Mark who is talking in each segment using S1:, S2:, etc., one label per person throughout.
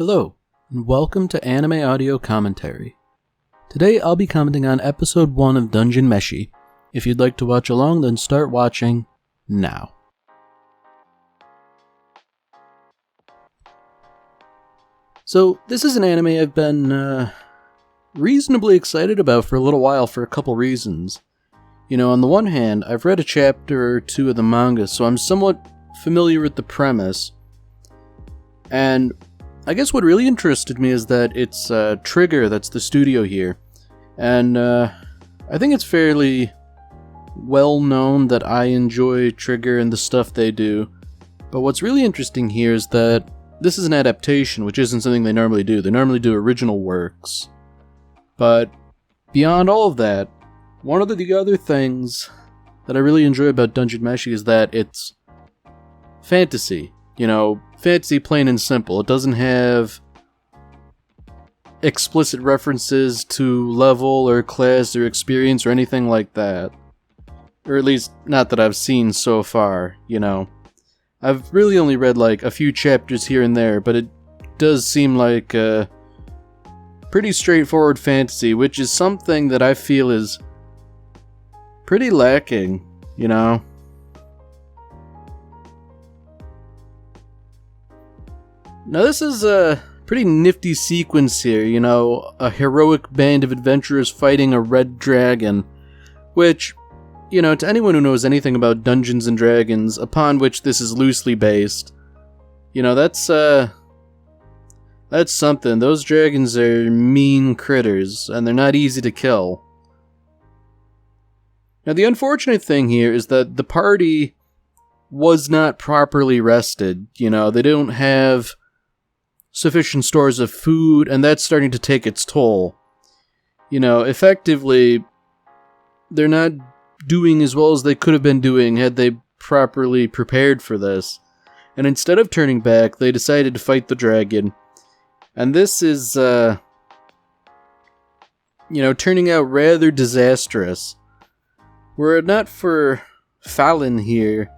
S1: Hello, and welcome to Anime Audio Commentary. Today I'll be commenting on Episode 1 of Dungeon Meshi. If you'd like to watch along, then start watching now. So, this is an anime I've been reasonably excited about for a little while for a couple reasons. You know, on the one hand, I've read a chapter or two of the manga, so I'm somewhat familiar with the premise. And I guess what really interested me is that it's Trigger that's the studio here. And I think it's fairly well known that I enjoy Trigger and the stuff they do. But what's really interesting here is that this is an adaptation, which isn't something they normally do. They normally do original works. But beyond all of that, one of the other things that I really enjoy about Dungeon Meshi is that it's fantasy. You know, fantasy plain and simple. It doesn't have explicit references to level or class or experience or anything like that. Or at least, not that I've seen so far, you know. I've really only read like a few chapters here and there, but it does seem like a pretty straightforward fantasy, which is something that I feel is pretty lacking, you know. Now this is a pretty nifty sequence here, you know, a heroic band of adventurers fighting a red dragon, which, you know, to anyone who knows anything about Dungeons and Dragons, upon which this is loosely based, you know, that's something. Those dragons are mean critters, and they're not easy to kill. Now the unfortunate thing here is that the party was not properly rested, you know, they don't have sufficient stores of food, and that's starting to take its toll. You know, effectively, they're not doing as well as they could have been doing had they properly prepared for this. And instead of turning back, they decided to fight the dragon. And this is, you know, turning out rather disastrous. Were it not for Fallon here,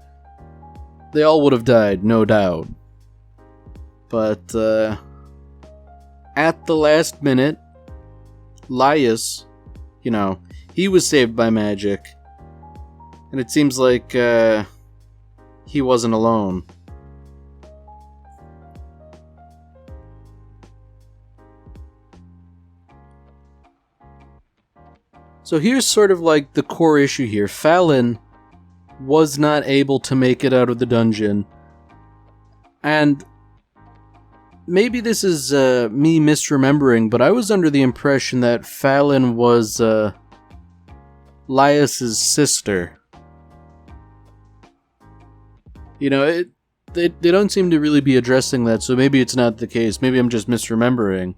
S1: they all would have died, no doubt. But, at the last minute, Laius, you know, he was saved by magic. And it seems like, he wasn't alone. So here's sort of like the core issue here. Fallon was not able to make it out of the dungeon. And maybe this is me misremembering, but I was under the impression that Fallon was Laius's sister. You know, they don't seem to really be addressing that, so maybe it's not the case. Maybe I'm just misremembering.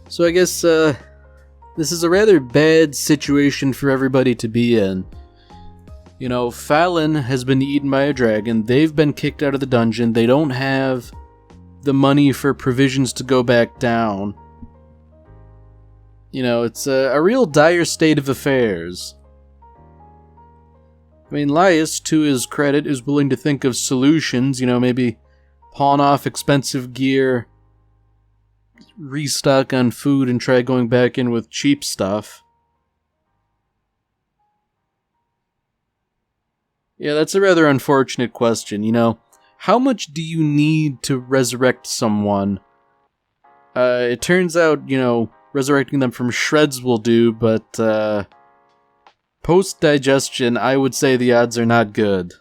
S1: So I guess this is a rather bad situation for everybody to be in. You know, Fallon has been eaten by a dragon, they've been kicked out of the dungeon, they don't have the money for provisions to go back down. You know, it's a real dire state of affairs. I mean, Laius, to his credit, is willing to think of solutions, you know, maybe pawn off expensive gear, restock on food, and try going back in with cheap stuff. Yeah, that's a rather unfortunate question, you know. How much do you need to resurrect someone? It turns out, you know, resurrecting them from shreds will do, but post-digestion, I would say the odds are not good.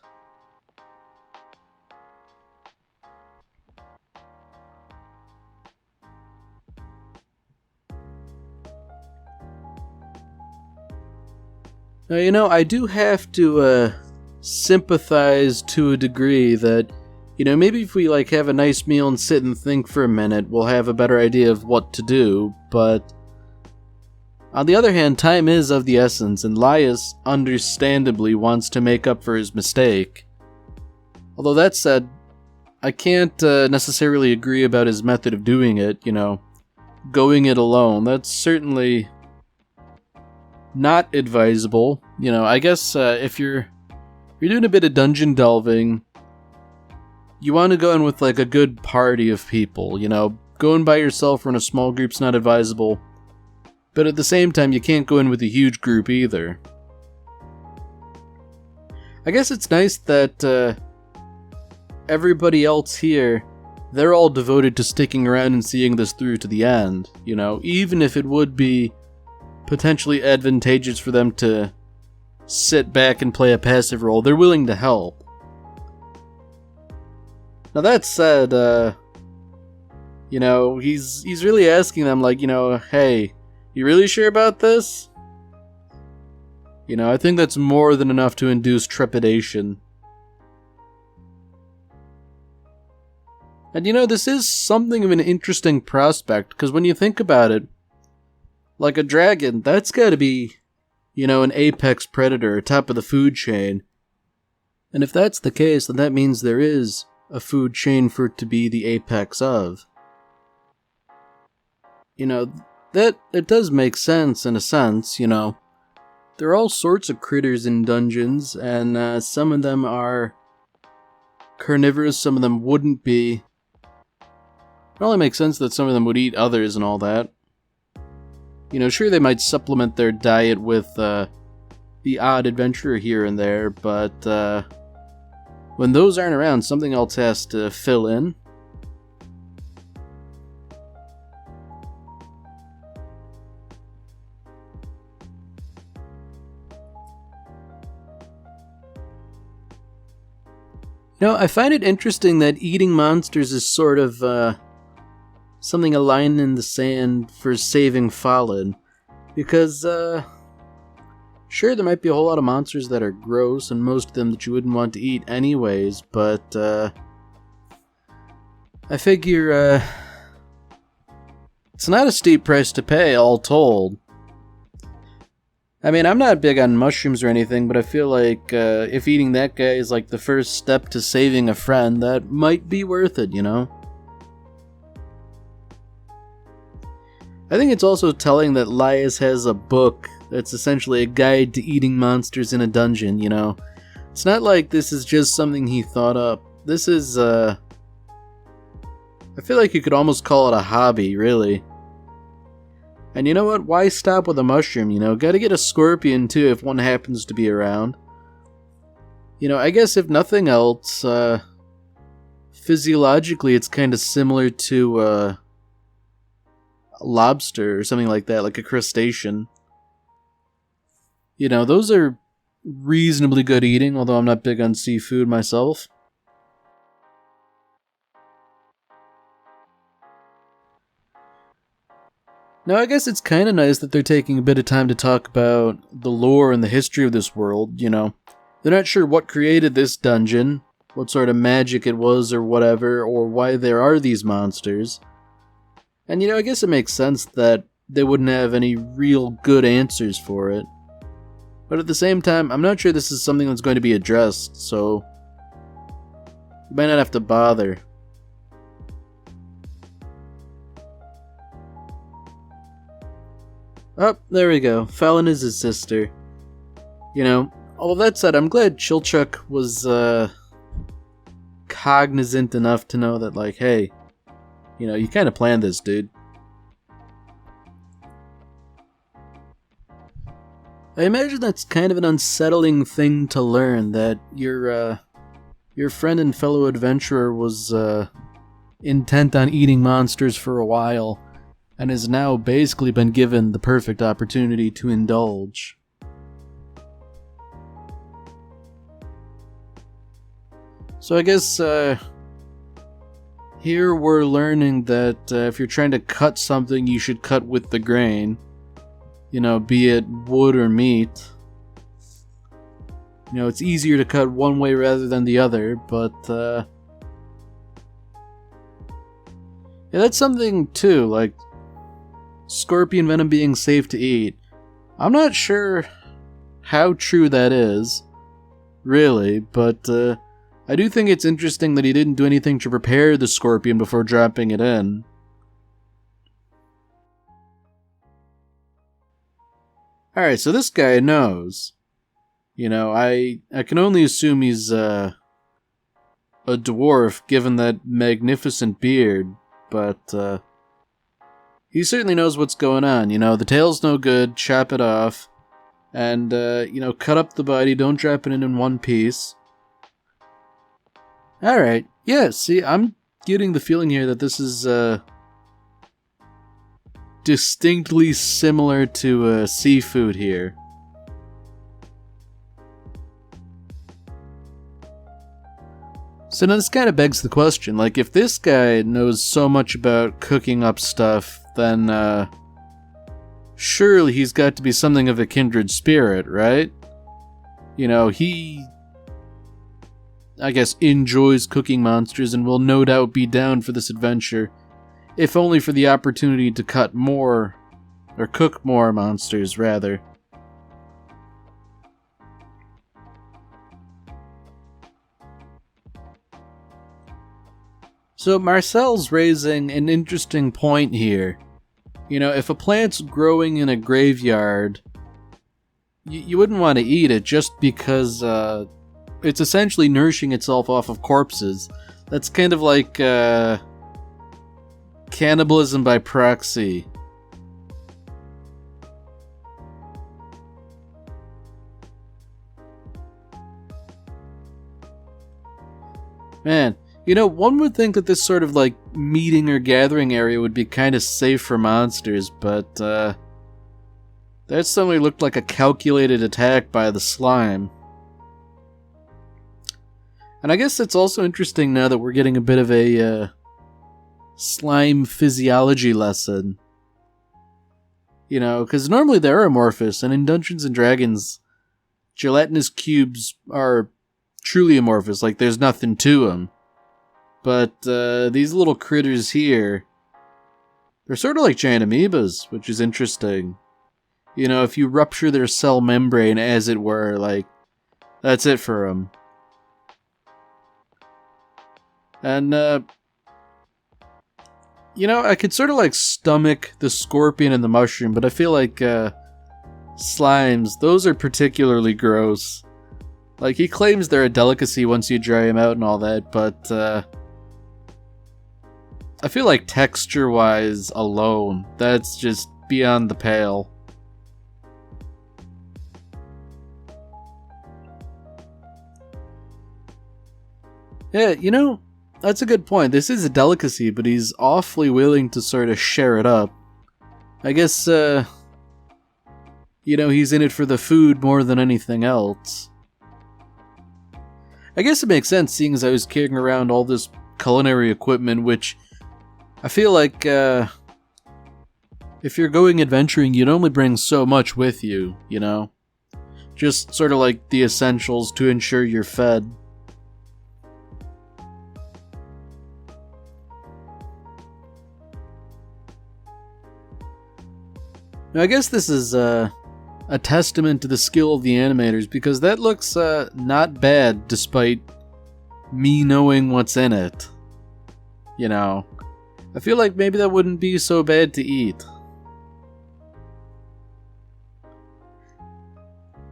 S1: Now, you know, I do have to sympathize to a degree that, you know, maybe if we like have a nice meal and sit and think for a minute, we'll have a better idea of what to do, but on the other hand, time is of the essence, and Laius understandably wants to make up for his mistake. Although that said, I can't necessarily agree about his method of doing it, you know, going it alone. That's certainly not advisable. You know, I guess if you're you're doing a bit of dungeon delving, you want to go in with like a good party of people, you know. Going by yourself or in a small group's not advisable, but at the same time you can't go in with a huge group either. I guess it's nice that everybody else here, they're all devoted to sticking around and seeing this through to the end, you know, even if it would be potentially advantageous for them to sit back and play a passive role, they're willing to help. Now that said, you know, he's really asking them, like, you know, hey, you really sure about this? You know, I think that's more than enough to induce trepidation. And you know, this is something of an interesting prospect, because when you think about it, like a dragon, that's gotta be, you know, an apex predator, top of the food chain. And if that's the case, then that means there is a food chain for it to be the apex of. You know, it does make sense in a sense, you know. There are all sorts of critters in dungeons, and some of them are carnivorous, some of them wouldn't be. It only makes sense that some of them would eat others and all that. You know, sure, they might supplement their diet with the odd adventurer here and there, but when those aren't around, something else has to fill in. You know, I find it interesting that eating monsters is sort of something a line in the sand for saving Fallen. Because, sure, there might be a whole lot of monsters that are gross, and most of them that you wouldn't want to eat anyways, but, I figure, it's not a steep price to pay, all told. I mean, I'm not big on mushrooms or anything, but I feel like, if eating that guy is like the first step to saving a friend, that might be worth it, you know? I think it's also telling that Lias has a book that's essentially a guide to eating monsters in a dungeon, you know? It's not like this is just something he thought up. This is, I feel like you could almost call it a hobby, really. And you know what? Why stop with a mushroom, you know? Gotta get a scorpion, too, if one happens to be around. You know, I guess if nothing else, physiologically it's kind of similar to, a lobster or something like that, like a crustacean. You know, those are reasonably good eating, although I'm not big on seafood myself. Now, I guess it's kind of nice that they're taking a bit of time to talk about the lore and the history of this world, you know. They're not sure what created this dungeon, what sort of magic it was or whatever, or why there are these monsters. And, you know, I guess it makes sense that they wouldn't have any real good answers for it. But at the same time, I'm not sure this is something that's going to be addressed, so you might not have to bother. Oh, there we go. Fallon is his sister. You know, all of that said, I'm glad Chilchuk was, cognizant enough to know that, like, hey, you know, you kind of planned this, dude. I imagine that's kind of an unsettling thing to learn, that your friend and fellow adventurer was, intent on eating monsters for a while, and has now basically been given the perfect opportunity to indulge. So I guess, here we're learning that if you're trying to cut something, you should cut with the grain. You know, be it wood or meat. You know, it's easier to cut one way rather than the other, but, yeah, that's something too, like, scorpion venom being safe to eat. I'm not sure how true that is, really, but I do think it's interesting that he didn't do anything to prepare the scorpion before dropping it in. Alright, so this guy knows. You know, I can only assume he's a dwarf, given that magnificent beard, but he certainly knows what's going on. You know, the tail's no good, chop it off, and, you know, cut up the body, don't drop it in one piece. Alright, yeah, see, I'm getting the feeling here that this is, distinctly similar to, seafood here. So now this kind of begs the question, like, if this guy knows so much about cooking up stuff, then, surely he's got to be something of a kindred spirit, right? You know, he, I guess, enjoys cooking monsters and will no doubt be down for this adventure, if only for the opportunity to cut more, or cook more monsters, rather. So Marcel's raising an interesting point here. You know, if a plant's growing in a graveyard, you wouldn't want to eat it just because it's essentially nourishing itself off of corpses. That's kind of like cannibalism by proxy. Man. You know, one would think that this sort of, like, meeting or gathering area would be kind of safe for monsters, but, that suddenly looked like a calculated attack by the slime. And I guess it's also interesting now that we're getting a bit of a, slime physiology lesson. You know, because normally they're amorphous, and in Dungeons & Dragons, gelatinous cubes are truly amorphous, like there's nothing to them. But these little critters here, they're sort of like giant amoebas, which is interesting. You know, if you rupture their cell membrane, as it were, like, that's it for them. And, you know, I could sort of like stomach the scorpion and the mushroom, but I feel like slimes, those are particularly gross. Like, he claims they're a delicacy once you dry them out and all that, but I feel like texture-wise alone, that's just beyond the pale. Yeah, you know, that's a good point. This is a delicacy, but he's awfully willing to sort of share it up. I guess, you know, he's in it for the food more than anything else. I guess it makes sense, seeing as I was carrying around all this culinary equipment, which I feel like, if you're going adventuring, you'd only bring so much with you, you know? Just sort of like the essentials to ensure you're fed. Now, I guess this is, a testament to the skill of the animators, because that looks, not bad, despite me knowing what's in it. You know? I feel like maybe that wouldn't be so bad to eat.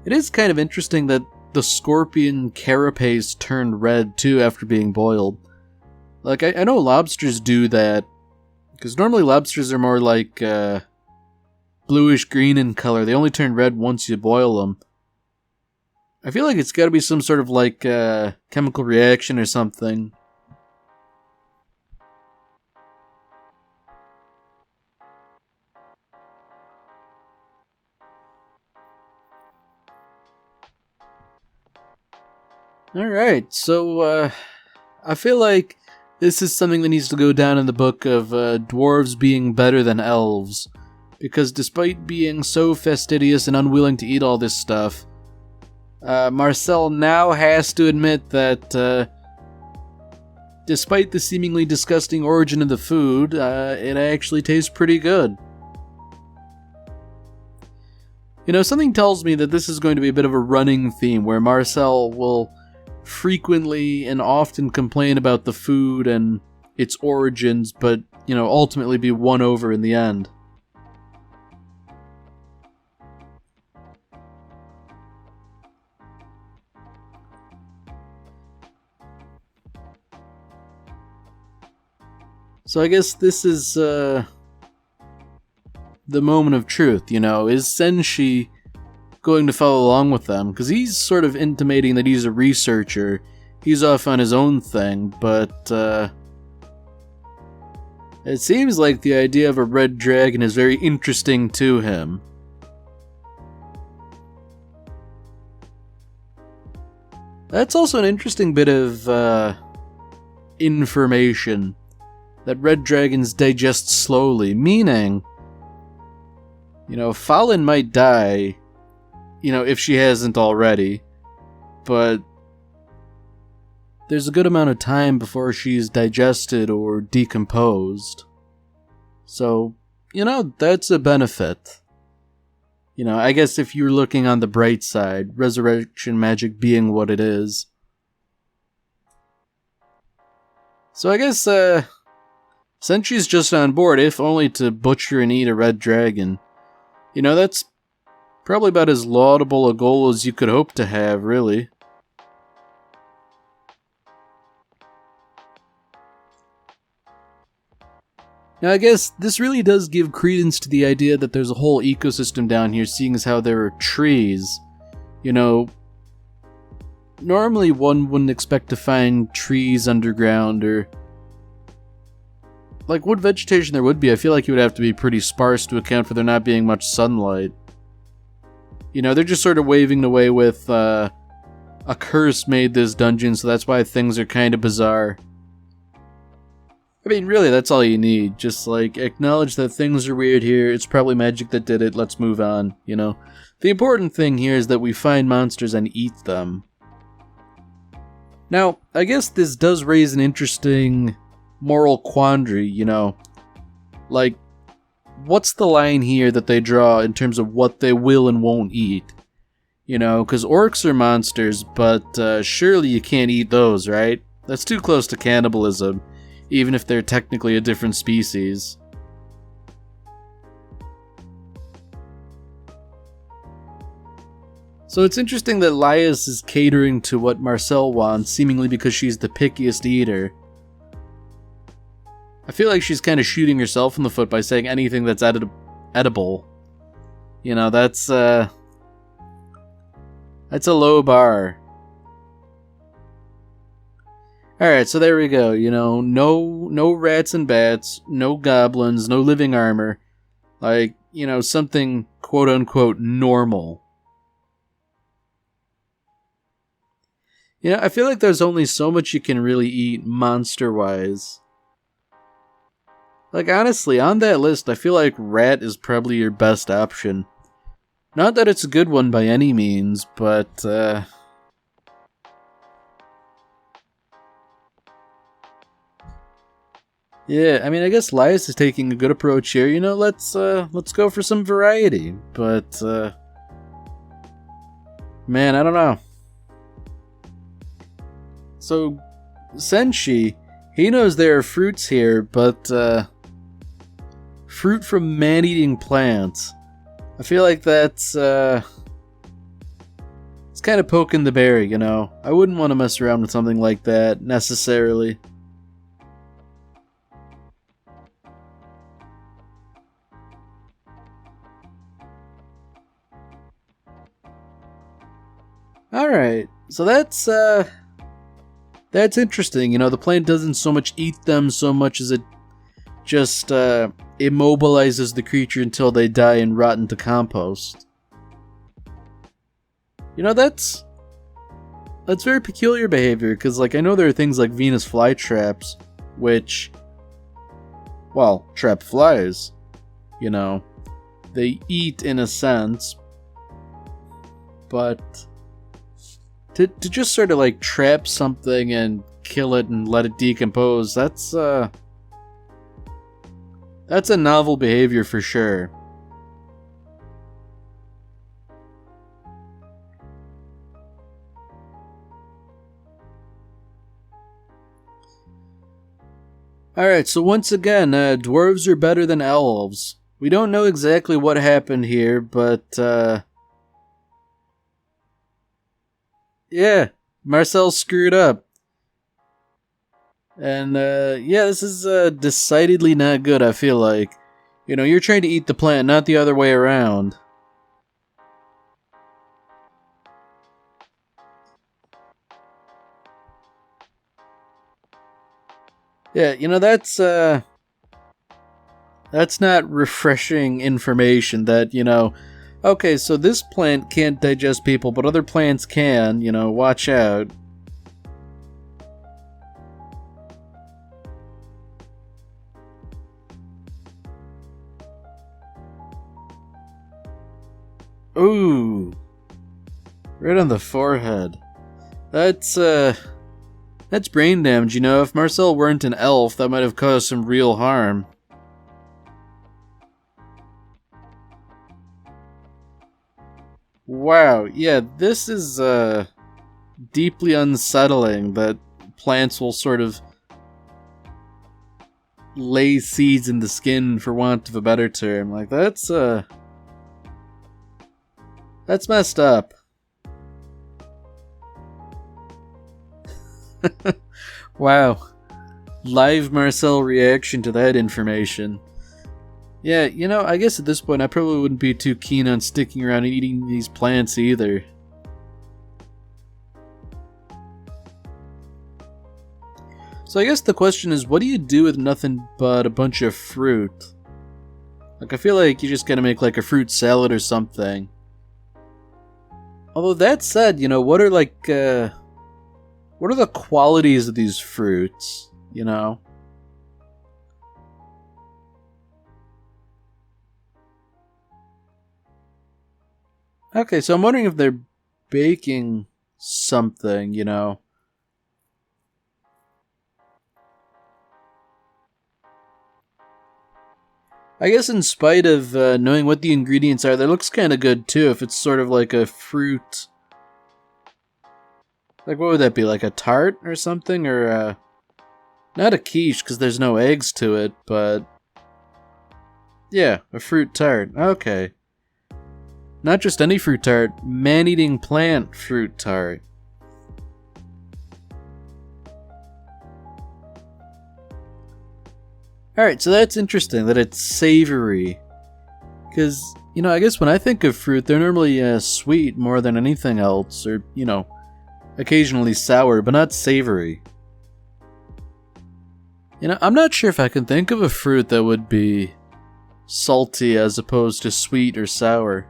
S1: It is kind of interesting that the scorpion carapace turned red too after being boiled. Like, I know lobsters do that, because normally lobsters are more like, bluish green in color. They only turn red once you boil them. I feel like it's gotta be some sort of like, chemical reaction or something. Alright, so, I feel like this is something that needs to go down in the book of dwarves being better than elves. Because despite being so fastidious and unwilling to eat all this stuff, Marcel now has to admit that, despite the seemingly disgusting origin of the food, it actually tastes pretty good. You know, something tells me that this is going to be a bit of a running theme, where Marcel will frequently and often complain about the food and its origins, but, you know, ultimately be won over in the end. So I guess this is the moment of truth, you know. Is Senshi going to follow along with them? Because he's sort of intimating that he's a researcher. He's off on his own thing, but it seems like the idea of a red dragon is very interesting to him. That's also an interesting bit of information, that red dragons digest slowly, meaning, you know, Falin might die, you know, if she hasn't already, but there's a good amount of time before she's digested or decomposed. So, you know, that's a benefit. You know, I guess if you're looking on the bright side, resurrection magic being what it is. So I guess, since she's just on board, if only to butcher and eat a red dragon, you know, that's probably about as laudable a goal as you could hope to have, really. Now, I guess this really does give credence to the idea that there's a whole ecosystem down here, seeing as how there are trees. You know, normally one wouldn't expect to find trees underground, or like what vegetation there would be. I feel like it would have to be pretty sparse to account for there not being much sunlight. You know, they're just sort of waving away with a curse made this dungeon, so that's why things are kind of bizarre. I mean, really, that's all you need. Just, like, acknowledge that things are weird here. It's probably magic that did it. Let's move on, you know? The important thing here is that we find monsters and eat them. Now, I guess this does raise an interesting moral quandary, you know? Like, what's the line here that they draw in terms of what they will and won't eat? You know, because orcs are monsters, but surely you can't eat those, right? That's too close to cannibalism, even if they're technically a different species. So it's interesting that Laius is catering to what Marcel wants, seemingly because she's the pickiest eater. I feel like she's kind of shooting herself in the foot by saying anything that's edible. You know, that's a low bar. Alright, so there we go, you know, no rats and bats, no goblins, no living armor. Like, you know, something quote-unquote normal. You know, I feel like there's only so much you can really eat monster-wise. Like, honestly, on that list, I feel like rat is probably your best option. Not that it's a good one by any means, but, yeah, I mean, I guess Laius is taking a good approach here. You know, let's go for some variety. But, man, I don't know. So, Senshi, he knows there are fruits here, but, fruit from man-eating plants. I feel like that's, it's kind of poking the bear, you know? I wouldn't want to mess around with something like that, necessarily. Alright, so that's interesting. You know, the plant doesn't so much eat them so much as it just immobilizes the creature until they die and rot into compost. You know, that's very peculiar behavior, because, like, I know there are things like Venus flytraps, which, well, trap flies, you know. They eat in a sense, but to just sort of, like, trap something and kill it and let it decompose, that's a novel behavior for sure. Alright, so once again, dwarves are better than elves. We don't know exactly what happened here, but, yeah, Marcel screwed up. And, yeah, this is, decidedly not good, I feel like. You know, you're trying to eat the plant, not the other way around. Yeah, you know, that's not refreshing information that, you know, okay, so this plant can't digest people, but other plants can, you know, watch out. Ooh, right on the forehead. That's brain damage, you know. If Marcel weren't an elf, that might have caused some real harm. Wow, yeah, this is, deeply unsettling that plants will sort of lay seeds in the skin, for want of a better term. Like, that's messed up. Wow. Live Marcel reaction to that information. Yeah, you know, I guess at this point I probably wouldn't be too keen on sticking around and eating these plants either. So I guess the question is, what do you do with nothing but a bunch of fruit? Like, I feel like you just gotta make like a fruit salad or something. Although that said, you know, what are the qualities of these fruits, you know? Okay, so I'm wondering if they're baking something, you know? I guess in spite of knowing what the ingredients are, that looks kind of good too, if it's sort of like a fruit. Like, what would that be? Like a tart or something? Or, not a quiche, because there's no eggs to it, but. Yeah, a fruit tart. Okay. Not just any fruit tart, man-eating plant fruit tart. Alright, so that's interesting that it's savory. Because, you know, I guess when I think of fruit, they're normally sweet more than anything else, or, you know, occasionally sour, but not savory. You know, I'm not sure if I can think of a fruit that would be salty as opposed to sweet or sour.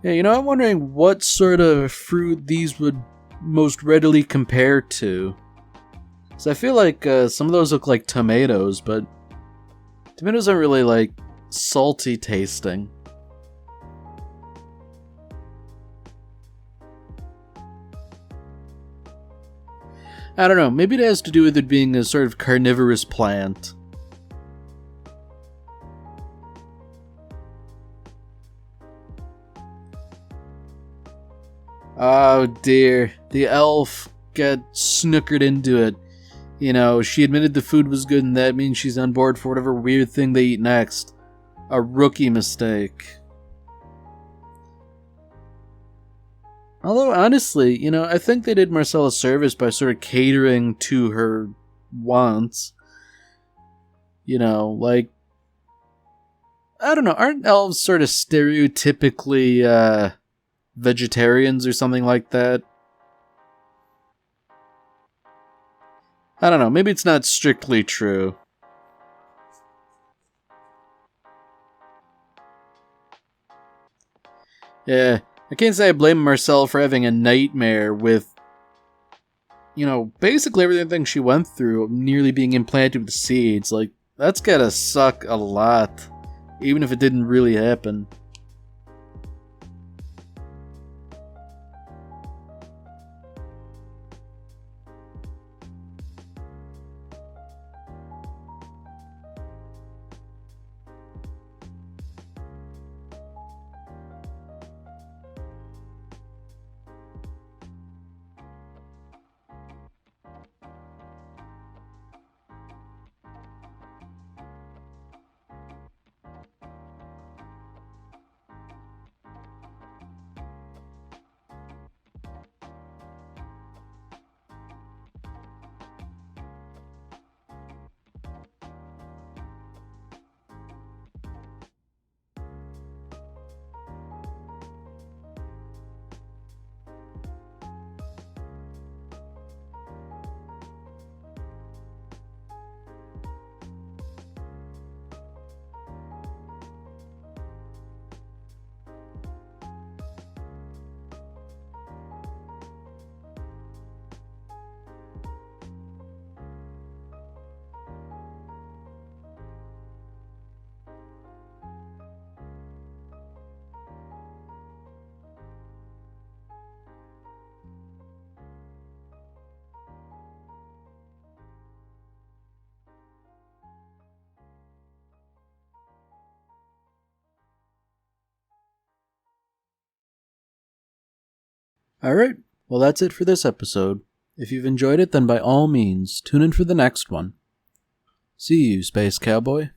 S1: Yeah, you know, I'm wondering what sort of fruit these would most readily compare to. So I feel like some of those look like tomatoes, but tomatoes aren't really like salty tasting. I don't know, maybe it has to do with it being a sort of carnivorous plant. Oh dear, the elf got snookered into it. You know, she admitted the food was good and that means she's on board for whatever weird thing they eat next. A rookie mistake. Although, honestly, you know, I think they did Marcel a service by sort of catering to her wants. You know, like, I don't know, aren't elves sort of stereotypically, vegetarians or something like that? I don't know, maybe it's not strictly true. Yeah, I can't say I blame Marcel for having a nightmare with, you know, basically everything she went through, nearly being implanted with seeds. Like, that's gotta suck a lot, even if it didn't really happen. Alright, well that's it for this episode. If you've enjoyed it, then by all means, tune in for the next one. See you, Space Cowboy.